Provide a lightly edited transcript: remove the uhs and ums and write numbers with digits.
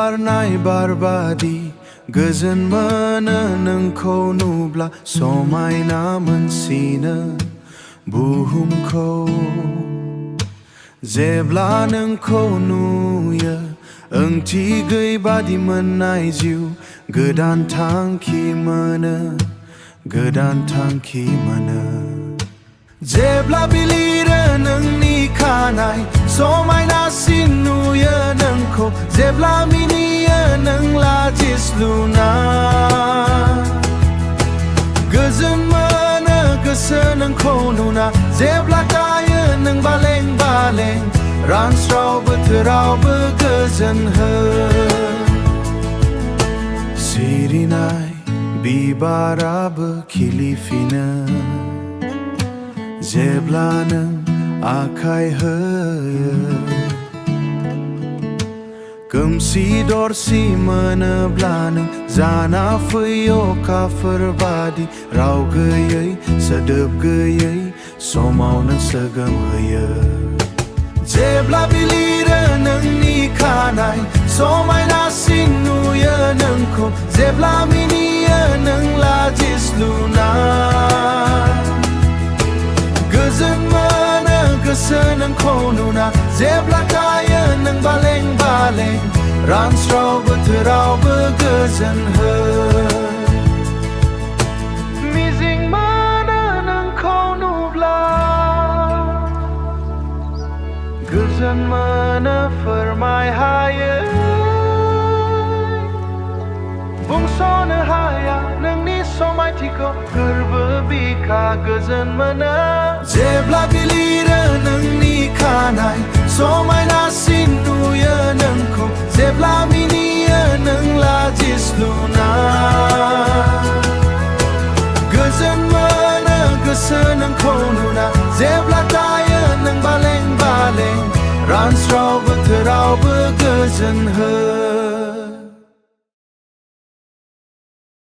बारनाय बार बादि गोजोन मोनो नोंखौ नुब्ला समायना मोनसिनो बुहुमखौ जेब्ला नोंखौ नुयो ओंथि गैयै बादि मोननाय जिउ गोदान थांखि मोनो गोदान थांखि मोनो जेब्ला बिलिरो नोंनि खानाय समायनासिन नुयो नोंखौ जेब्ला मिनियो नों लाजिस्लुना गोजोन मोनो गोसो नोंखौ नुना जेब्ला गायो नों बालें बालें रानस्राव बोथोरावबो गोजोन हो सिरिनाय बिबाराबो खिलिफिनो जेब्ला नों आखाय होयो खोमसि दरसि मोनोब्ला नों जाना फैयो अखाफोर बादि राव गैयै सोदोब गैयै समाव नों सोगोम होयो जेब्ला बिलिरो नोंनि खानाय समायनासिन नुयो नोंखौ जेब्ला मिनियो नों लाजिस्लुना गोजोन मोनो गोसो नोंखौ नुना जेब्ला गायो नों बालें बालें रानस्राव बोथोरावबो गोजोन हो मिजिं मोनो नोंखौ नुब्ला गोजोन मोनो फोरमाय हायो बुंस'नो हाया नोंनि समायथिखौ गोरबो बिखा गोजोन मोनो जेब्ला बिलिरो नोंनि खानाय समायनासिन नुयो नोंखौ जेब्ला मिनियो नों लाजिस्लुना गोजोन मोनो गोसो नोंखौ नुना जेब्ला गायो नों बालें बालें रानस्राव बोथोरावबो गोजोन हो